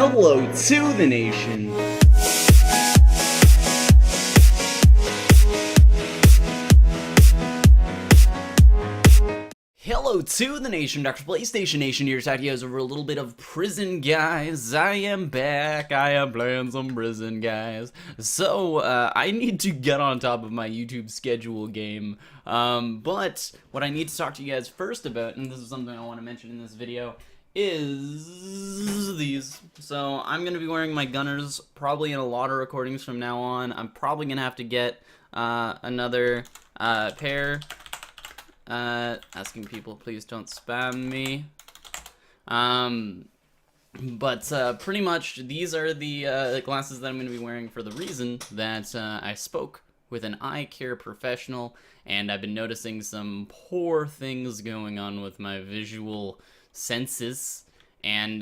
Hello to the nation. Hello to the nation, DrPlaystation Nation here, to you guys over a little bit of prison, guys. I am back. I am playing some prison, guys. So, I need to get on top of my YouTube schedule game. But what I need to talk to you guys first about, and this is something I want to mention in this video, is these. So, I'm going to be wearing my Gunnars probably in a lot of recordings from now on. I'm probably going to have to get another pair. Asking people, please don't spam me. But pretty much these are the glasses that I'm going to be wearing for the reason that I spoke with an eye care professional, and I've been noticing some poor things going on with my visual senses. And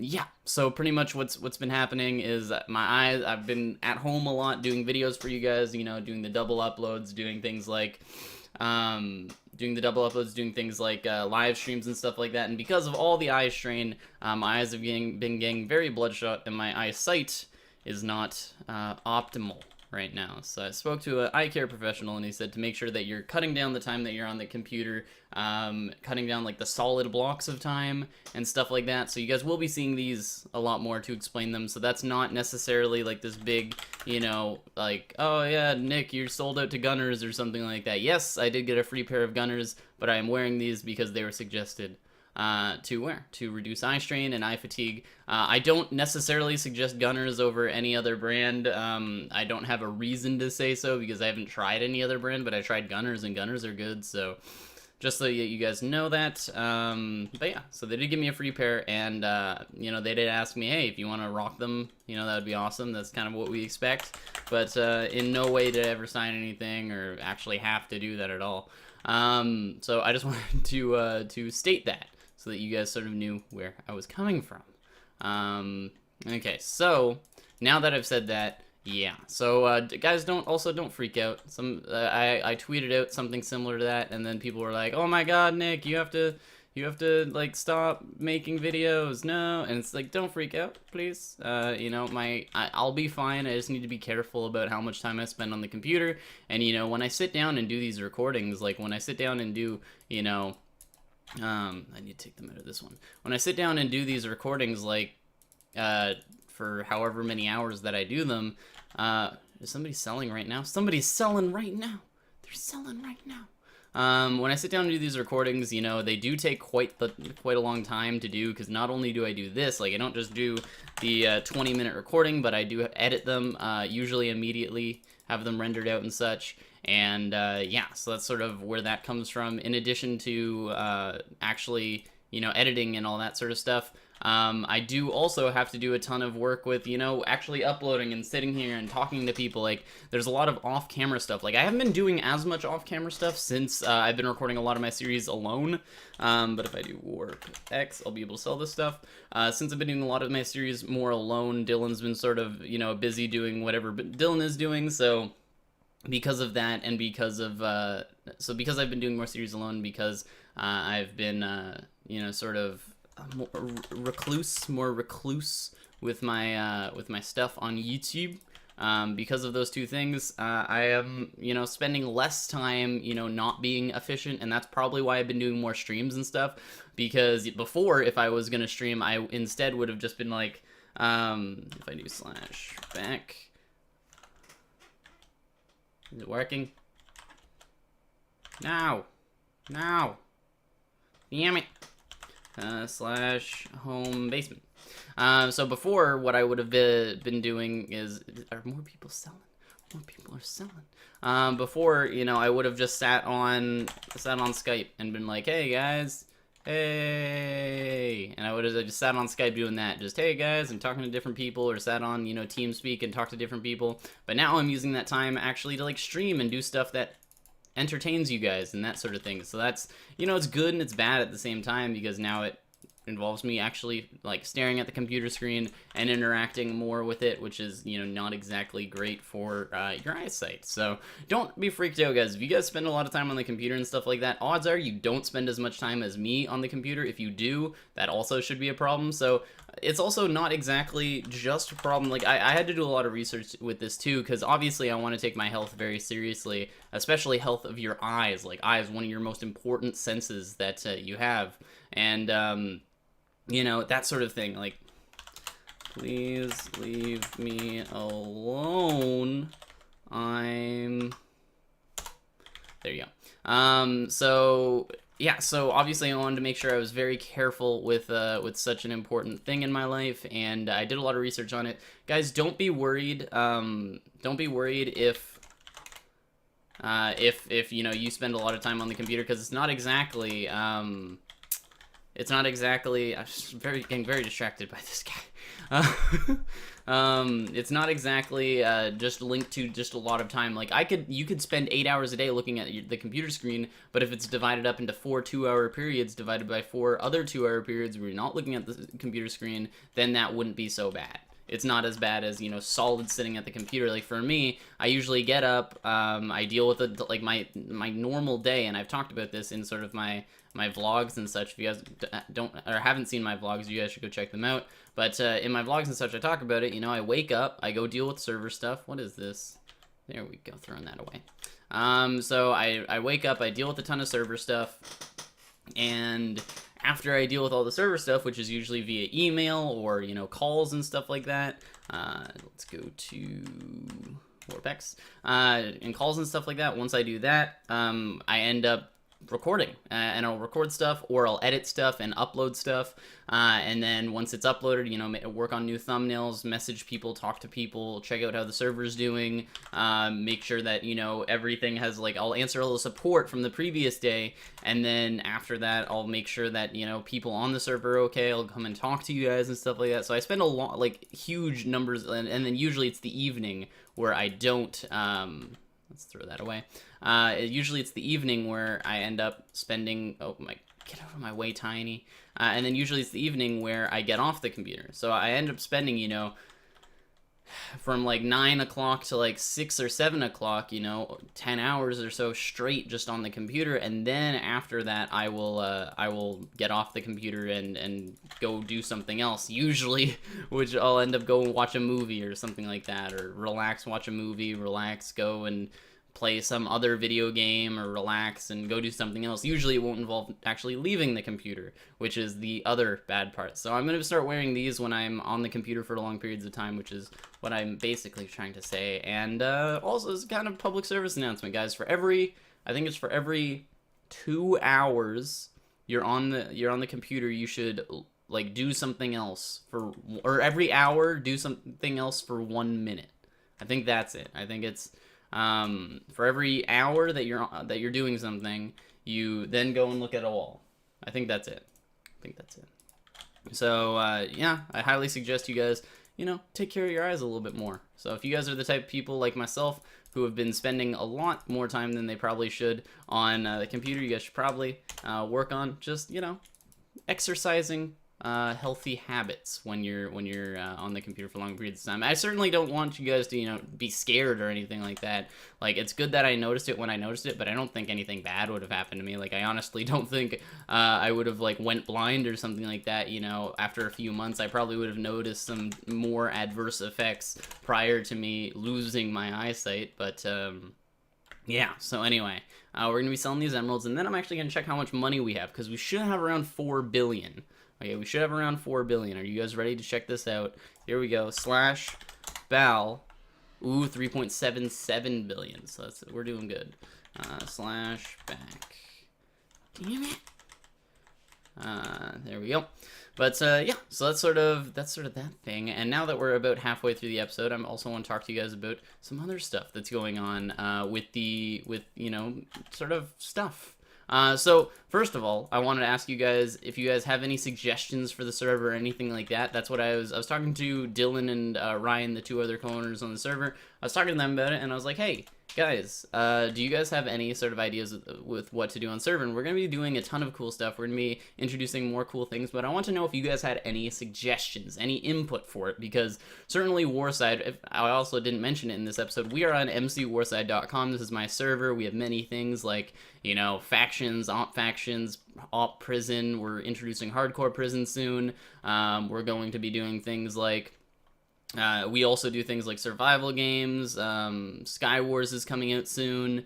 yeah, so pretty much what's been happening is my eyes, I've been at home a lot doing videos for you guys, you know, doing the double uploads, doing things like doing things like live streams and stuff like that, and because of all the eye strain, my eyes have been getting very bloodshot, and my eyesight is not optimal right now. So I spoke to an eye care professional, and he said to make sure that you're cutting down the time that you're on the computer, cutting down like the solid blocks of time and stuff like that. So you guys will be seeing these a lot more to explain them. So that's not necessarily like this big, you know, like, oh yeah, Nick, you're sold out to Gunnars or something like that. Yes, I did get a free pair of Gunnars, but I am wearing these because they were suggested to wear to reduce eye strain and eye fatigue. I don't necessarily suggest Gunnars over any other brand. I don't have a reason to say so because I haven't tried any other brand, but I tried Gunnars, and Gunnars are good. So just so you guys know that. But yeah, so they did give me a free pair, and you know, they did ask me, hey, if you want to rock them, you know, that would be awesome. That's kind of what we expect, but in no way did I ever sign anything or actually have to do that at all. So I just wanted to state that, so that you guys sort of knew where I was coming from. Okay, so now that I've said that, yeah. So guys, don't freak out. I tweeted out something similar to that, and then people were like, "Oh my God, Nick, you have to like stop making videos." No, and it's like, don't freak out, please. You know, I'll be fine. I just need to be careful about how much time I spend on the computer. And you know, when I sit down and do these recordings, like when I sit down and do, you know, I need to take them out of this one. When I sit down and do these recordings, like, for however many hours that I do them, is somebody selling right now? Somebody's selling right now. They're selling right now. When I sit down and do these recordings, you know, they do take quite a long time to do, because not only do I do this, like, I don't just do the 20-minute recording, but I do edit them, usually immediately, have them rendered out and such. And yeah, so that's sort of where that comes from, in addition to actually, you know, editing and all that sort of stuff. I do also have to do a ton of work with, you know, actually uploading and sitting here and talking to people. Like, there's a lot of off-camera stuff. Like, I haven't been doing as much off-camera stuff since I've been recording a lot of my series alone. But if I do Vortex, I'll be able to sell this stuff. Since I've been doing a lot of my series more alone, Dylan's been sort of, you know, busy doing whatever Dylan is doing, so because of that, and because of because I've been doing more series alone, because I've been you know, sort of more recluse with my stuff on YouTube. Because of those two things, I am, you know, spending less time, you know, not being efficient, and that's probably why I've been doing more streams and stuff. Because before, if I was gonna stream, I instead would have just been like, if I do /back. Is it working? Now! Now! Damn it! /home basement. So before, what I would have been doing is... Are more people selling? More people are selling. Before, you know, I would have just sat on Skype and been like, hey guys, hey, and I would have just sat on Skype doing that, just hey guys, and talking to different people, or sat on, you know, TeamSpeak and talk to different people. But now I'm using that time actually to like stream and do stuff that entertains you guys and that sort of thing. So that's, you know, it's good and it's bad at the same time, because now it involves me actually like staring at the computer screen and interacting more with it, which is, you know, not exactly great for your eyesight. So don't be freaked out, guys. If you guys spend a lot of time on the computer and stuff like that, odds are you don't spend as much time as me on the computer. If you do, that also should be a problem. So it's also not exactly just a problem. Like, I had to do a lot of research with this too, because obviously I want to take my health very seriously, especially health of your eyes. Like, eyes, one of your most important senses that you have. And, you know, that sort of thing. Like, please leave me alone. There you go. So yeah, so obviously I wanted to make sure I was very careful with such an important thing in my life, and I did a lot of research on it. Guys, don't be worried. Don't be worried if you know, you spend a lot of time on the computer, because it's not exactly I'm just getting very distracted by this guy. It's not exactly just linked to just a lot of time. Like, you could spend 8 hours a day looking at the computer screen, but if it's divided up into 4 2-hour periods divided by 4 other 2-hour periods where you're not looking at the computer screen, then that wouldn't be so bad. It's not as bad as, you know, solid sitting at the computer. Like, for me, I usually get up, I deal with like my normal day, and I've talked about this in sort of my vlogs and such. If you guys don't or haven't seen my vlogs, you guys should go check them out. But in my vlogs and such, I talk about it. You know, I wake up, I go deal with server stuff. What is this? There we go, throwing that away. So I wake up, I deal with a ton of server stuff, and after I deal with all the server stuff, which is usually via email or, you know, calls and stuff like that, let's go to Vortex, and calls and stuff like that. Once I do that, I end up recording, and I'll record stuff, or I'll edit stuff and upload stuff, and then once it's uploaded, you know, work on new thumbnails, message people, talk to people, check out how the server's doing, make sure that, you know, everything has, like, I'll answer all the support from the previous day, and then after that, I'll make sure that, you know, people on the server are okay, I'll come and talk to you guys and stuff like that. So I spend a lot, like, huge numbers, and then usually it's the evening where I don't, let's throw that away. Usually it's the evening where I end up spending, oh my, get out of my way, Tiny. And then usually it's the evening where I get off the computer. So I end up spending, you know, from like 9 o'clock to like 6 or 7 o'clock, you know, 10 hours or so straight just on the computer. And then after that, I will get off the computer and go do something else, usually, which I'll end up going watch a movie or something like that, or relax, watch a movie, relax, go and play some other video game, or relax and go do something else. Usually it won't involve actually leaving the computer, which is the other bad part. So I'm going to start wearing these when I'm on the computer for long periods of time, which is what I'm basically trying to say. And also, it's kind of public service announcement, guys. I think it's for every 2 hours you're on the computer, you should, like, do something else or every hour do something else for 1 minute. I think that's it. I think it's for every hour that you're doing something, you then go and look at a wall. I think that's it. So yeah, I highly suggest you guys, you know, take care of your eyes a little bit more. So if you guys are the type of people like myself who have been spending a lot more time than they probably should on the computer, you guys should probably work on just, you know, exercising healthy habits when you're on the computer for long periods of time. I certainly don't want you guys to, you know, be scared or anything like that. Like, it's good that I noticed it when I noticed it, but I don't think anything bad would have happened to me. Like, I honestly don't think I would have, like, went blind or something like that, you know, after a few months. I probably would have noticed some more adverse effects prior to me losing my eyesight, but yeah, so anyway, we're going to be selling these emeralds, and then I'm actually going to check how much money we have, because we should have around 4 billion. Okay, we should have around 4 billion. Are you guys ready to check this out? Here we go. /bal. Ooh, 3.77 billion. So we're doing good. /back. Damn it. There we go. But yeah, so that's sort of that thing. And now that we're about halfway through the episode, I also want to talk to you guys about some other stuff that's going on with you know, sort of stuff. So first of all, I wanted to ask you guys if you guys have any suggestions for the server or anything like that. That's what I was talking to Dylan and Ryan, the 2 other co-owners on the server. I was talking to them about it, and I was like, hey, guys, do you guys have any sort of ideas with what to do on server? And we're going to be doing a ton of cool stuff. We're going to be introducing more cool things, but I want to know if you guys had any suggestions, any input for it, because certainly Warside, I also didn't mention it in this episode, we are on mcwarside.com. This is my server. We have many things like, you know, factions, factions, op prison. We're introducing hardcore prison soon. We're going to be doing things like we also do things like survival games. Sky Wars is coming out soon.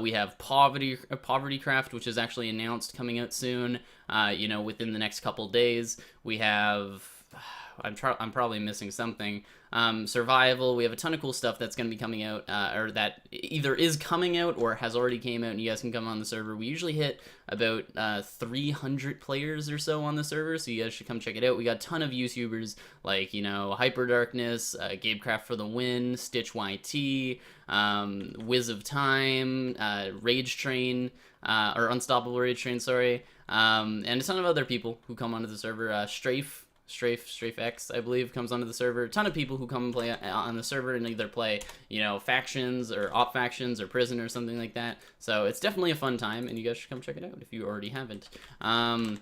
We have Povertycraft, which is actually announced coming out soon. Within the next couple days. We have I'm probably missing something. Survival. We have a ton of cool stuff that's going to be coming out, or that either is coming out or has already came out, and you guys can come on the server. We usually hit about 300 players or so on the server, so you guys should come check it out. We got a ton of YouTubers like, Hyper Darkness, Gamecraft for the Win, Stitch YT, Wiz of Time, Rage Train, or Unstoppable Rage Train, sorry, and a ton of other people who come onto the server. Strafe X, I believe, comes onto the server. A ton of people who come and play on the server and either play, factions or op factions or prison or something like that. So it's definitely a fun time, and you guys should come check it out if you already haven't. But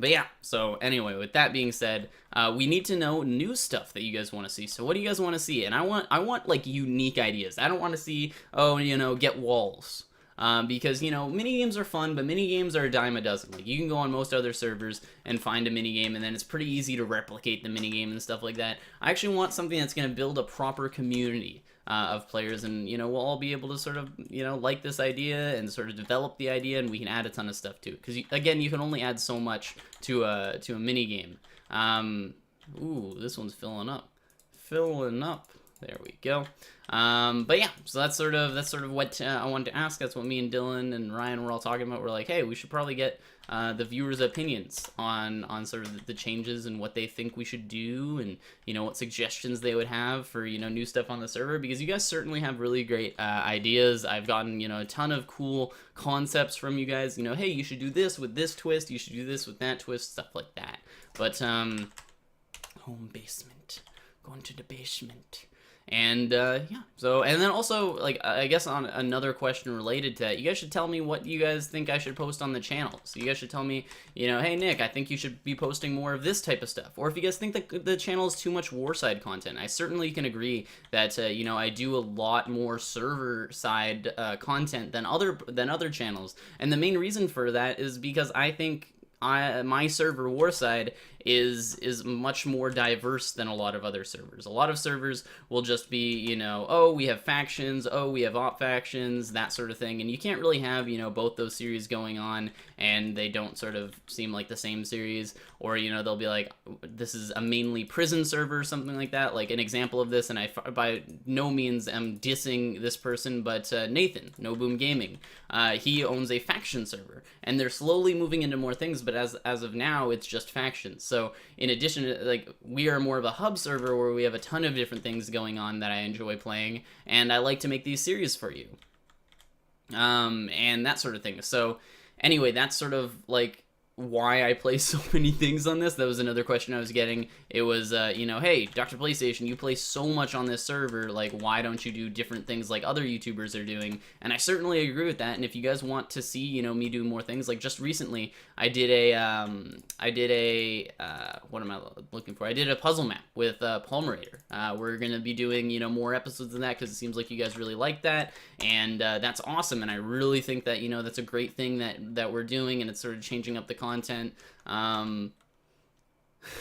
yeah, so anyway, with that being said, we need to know new stuff that you guys want to see. So what do you guys want to see? And I want like unique ideas. I don't want to see, get walls. Because, minigames are fun, but minigames are a dime a dozen. Like, you can go on most other servers and find a minigame, and then it's pretty easy to replicate the minigame and stuff like that. I actually want something that's going to build a proper community of players, and, we'll all be able to sort of, like this idea and sort of develop the idea, and we can add a ton of stuff, too. Because, again, you can only add so much to a minigame. Ooh, this one's filling up. Filling up. There we go. But yeah, so that's sort of what I wanted to ask. That's what me and Dylan and Ryan were all talking about. We're like, hey, we should probably get the viewers' opinions on sort of the changes and what they think we should do, and what suggestions they would have for new stuff on the server, because you guys certainly have really great ideas. I've gotten a ton of cool concepts from you guys. Hey, you should do this with this twist. You should do this with that twist. Stuff like that. But home basement, going to the basement. And, yeah, so, and then also, like, I guess on another question related to that, you guys should tell me what you guys think I should post on the channel. So you guys should tell me, hey, Nick, I think you should be posting more of this type of stuff. Or if you guys think that the channel is too much Warside content, I certainly can agree that, I do a lot more server-side content than other channels. And the main reason for that is because I think my server Warside is much more diverse than a lot of other servers. A lot of servers will just be, oh, we have factions, oh, we have op factions, that sort of thing, and you can't really have, both those series going on, and they don't sort of seem like the same series, or, they'll be like, this is a mainly prison server, or something like that. Like, an example of this, and I by no means am dissing this person, but Nathan, No Boom Gaming, he owns a faction server, and they're slowly moving into more things, but as of now, it's just factions. So in addition to, like, we are more of a hub server where we have a ton of different things going on that I enjoy playing, and I like to make these series for you. And that sort of thing. So anyway, that's sort of like why I play so many things on this. That was another question I was getting. It was, hey, DrPlaystation, you play so much on this server, like, why don't you do different things like other YouTubers are doing? And I certainly agree with that, and if you guys want to see, me do more things, like, just recently, I did a what am I looking for? I did a puzzle map with Palmerator. We're gonna be doing, more episodes of that, because it seems like you guys really like that, and that's awesome, and I really think that, that's a great thing that we're doing, and it's sort of changing up the content.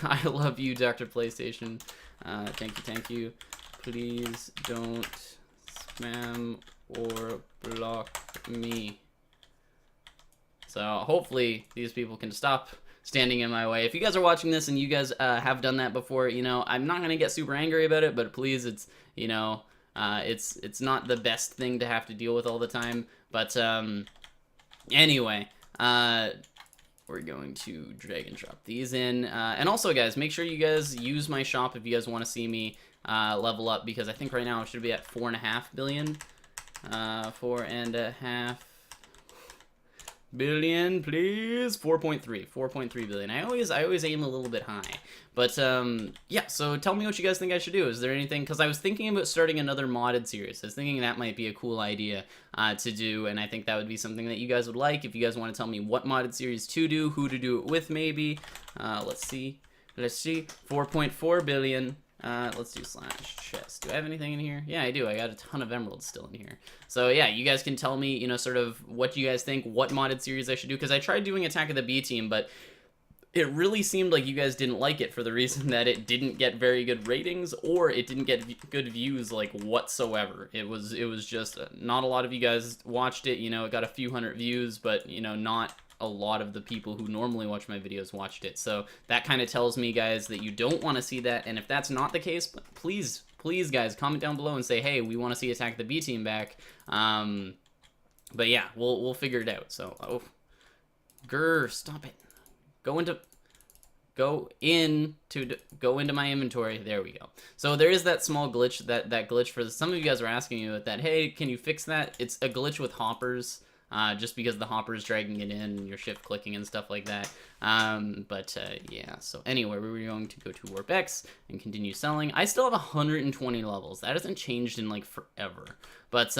I love you, DrPlaystation. Thank you. Please don't spam or block me. So hopefully these people can stop standing in my way. If you guys are watching this and you guys have done that before, I'm not gonna get super angry about it, but please, it's it's not the best thing to have to deal with all the time. But anyway, we're going to drag and drop these in. And also, guys, make sure you guys use my shop if you guys want to see me level up, because I think right now I should be at 4.5 billion. 4.5 billion, please. 4.3 billion. I always aim a little bit high. But yeah, so tell me what you guys think I should do. Is there anything, because I was thinking about starting another modded series. I was thinking that might be a cool idea to do, and I think that would be something that you guys would like. If you guys want to tell me what modded series to do, who to do it with, maybe. Let's see. 4.4 billion. Let's do slash chest. Do I have anything in here? Yeah, I do. I got a ton of emeralds still in here. So yeah, you guys can tell me, you know, sort of what you guys think, what modded series I should do, because I tried doing Attack of the B Team, but it really seemed like you guys didn't like it for the reason that it didn't get very good ratings, or it didn't get good views, like, whatsoever. It was just, not a lot of you guys watched it, you know, it got a few hundred views, but, you know, not a lot of the people who normally watch my videos watched it. So that kind of tells me, guys, that you don't want to see that, and if that's not the case, please, guys, comment down below and say, hey, we want to see Attack the B Team back. But yeah, we'll figure it out. So, oh, grr, stop it. Go into my inventory. There we go. So there is that small glitch, that glitch for some of you guys were asking me about that. Hey, can you fix that? It's a glitch with hoppers. Just because the hopper is dragging it in and you're shift clicking and stuff like that. Yeah, so anyway, we're going to go to Warp X and continue selling. I still have 120 levels. That hasn't changed in like forever. But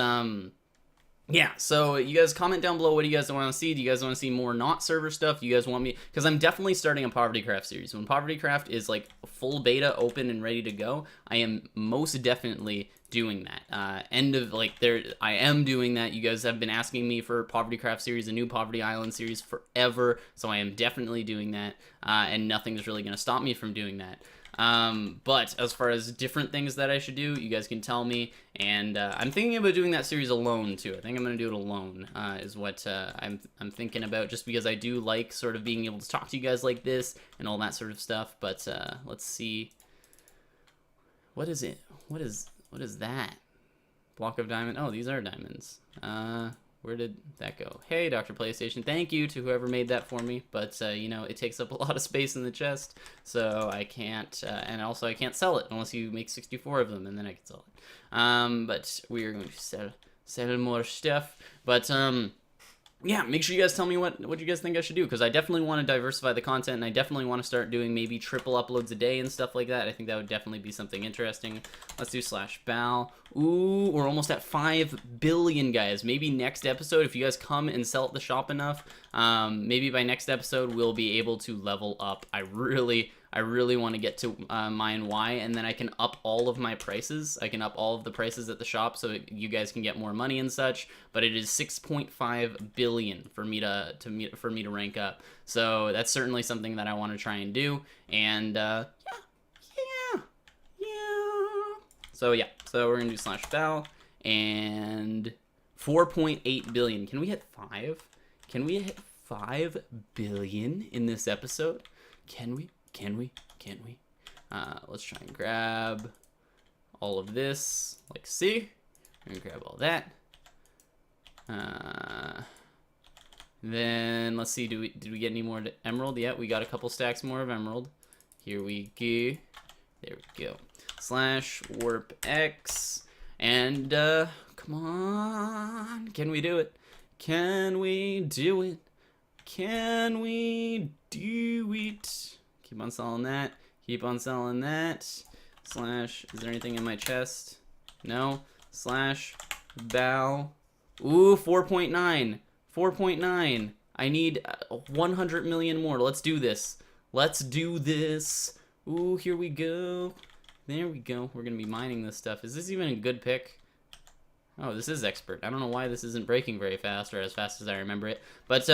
yeah, so you guys comment down below, what do you guys want to see? Do you guys want to see more not server stuff? Do you guys want me, because I'm definitely starting a Povertycraft series. When Povertycraft is like full beta open and ready to go, I am most definitely doing that. I am doing that. You guys have been asking me for a Povertycraft series, a new Poverty Island series forever, so I am definitely doing that, and nothing's really going to stop me from doing that. But as far as different things that I should do, you guys can tell me, and I'm thinking about doing that series alone too. I think I'm gonna do it alone, is what I'm thinking about, just because I do like sort of being able to talk to you guys like this and all that sort of stuff. But let's see, what is it? What is that? Block of diamond. Oh, these are diamonds. Where did that go? Hey, DrPlaystation, thank you to whoever made that for me, but, you know, it takes up a lot of space in the chest, so I can't, and also I can't sell it unless you make 64 of them, and then I can sell it. But we are going to sell more stuff, but, yeah, make sure you guys tell me what you guys think I should do, because I definitely want to diversify the content, and I definitely want to start doing maybe triple uploads a day and stuff like that. I think that would definitely be something interesting. Let's do /bal. Ooh, we're almost at 5 billion, guys. Maybe next episode, if you guys come and sell at the shop enough, maybe by next episode we'll be able to level up. I really want to get to mine Y, and then I can up all of my prices. I can up all of the prices at the shop so you guys can get more money and such. But it is 6.5 billion for me to rank up. So that's certainly something that I want to try and do. And yeah. So we're gonna do /bal and 4.8 billion. Can we hit 5? Can we hit 5 billion in this episode? Can we? Let's try and grab all of this, like, see? We're gonna grab all that. Then let's see, did we get any more emerald? Yeah, we got a couple stacks more of emerald. Here we go. There we go. /warp-x, and come on, can we do it? Can we do it? Can we do it? Keep on selling that. Keep on selling that. Is there anything in my chest? No. /bal. Ooh, 4.9. 4.9. I need 100 million more. Let's do this. Let's do this. Ooh, here we go. There we go. We're going to be mining this stuff. Is this even a good pick? Oh, this is expert. I don't know why this isn't breaking very fast, or as fast as I remember it. But,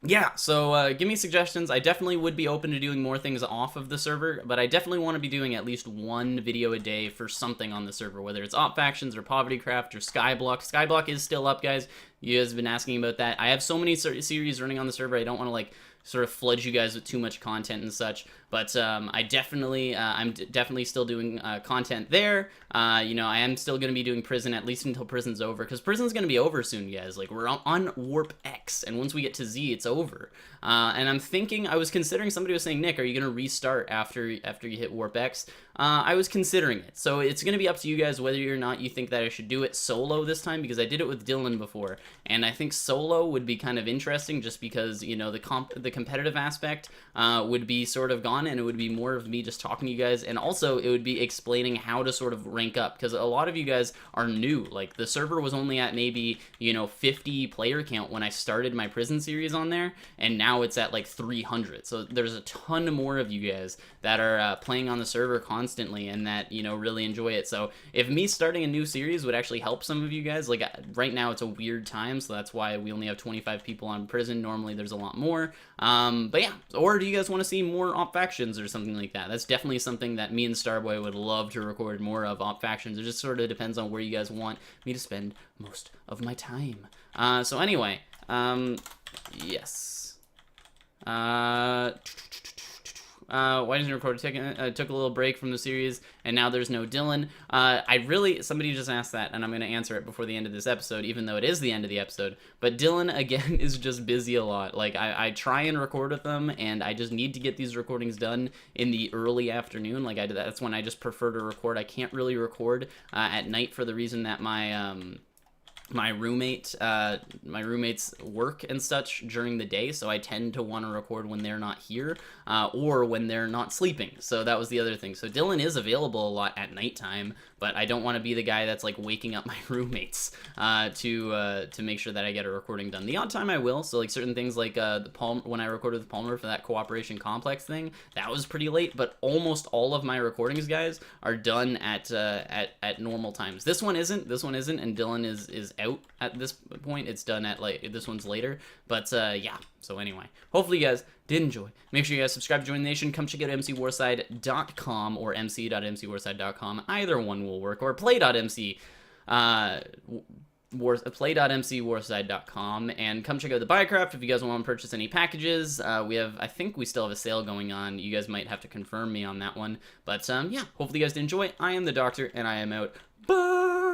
yeah, so give me suggestions. I definitely would be open to doing more things off of the server, but I definitely want to be doing at least one video a day for something on the server, whether it's Op Factions or Povertycraft or Skyblock. Skyblock is still up, guys. You guys have been asking about that. I have so many series running on the server, I don't want to, like, sort of flood you guys with too much content and such, but I'm definitely still doing content there. You know, I am still going to be doing prison, at least until prison's over, because prison's going to be over soon, guys. Like, we're on Warp X, and once we get to Z, it's over. And I'm thinking, I was considering, somebody was saying, Nick, are you going to restart after you hit Warp X? I was considering it, so it's going to be up to you guys whether or not you think that I should do it solo this time, because I did it with Dylan before, and I think solo would be kind of interesting, just because, you know, the the competitive aspect would be sort of gone, and it would be more of me just talking to you guys, and also it would be explaining how to sort of rank up, because a lot of you guys are new. Like, the server was only at maybe, you know, 50 player count when I started my prison series on there, and now it's at like 300. So there's a ton more of you guys that are playing on the server constantly, and that, you know, really enjoy it. So if me starting a new series would actually help some of you guys, like right now it's a weird time, so that's why we only have 25 people on prison. Normally there's a lot more. But yeah, or do you guys want to see more op factions or something like that? That's definitely something that me and Starboy would love to record more of, op factions. It just sort of depends on where you guys want me to spend most of my time. So anyway, yes. Why didn't you record? Took a little break from the series, and now there's no Dylan. Somebody just asked that, and I'm going to answer it before the end of this episode, even though it is the end of the episode. But Dylan, again, is just busy a lot. Like, I try and record with them, and I just need to get these recordings done in the early afternoon. Like, that's when I just prefer to record. I can't really record at night for the reason that my roommates work and such during the day, so I tend to want to record when they're not here, or when they're not sleeping. So that was the other thing. So Dylan is available a lot at nighttime, but I don't want to be the guy that's like waking up my roommates to make sure that I get a recording done. The odd time I will. So like certain things like when I recorded with Palmer for that cooperation complex thing, that was pretty late. But almost all of my recordings, guys, are done at normal times. This one isn't, and Dylan is out at this point. It's done at like this one's later. But yeah. So anyway, hopefully you guys did enjoy. Make sure you guys subscribe to Join the Nation. Come check out mcwarside.com or mc.mcwarside.com. Either one will work. Or play.mcwarside.com, and come check out the Povertycraft if you guys want to purchase any packages. I think we still have a sale going on. You guys might have to confirm me on that one. But yeah, hopefully you guys did enjoy. I am the Doctor, and I am out. Bye!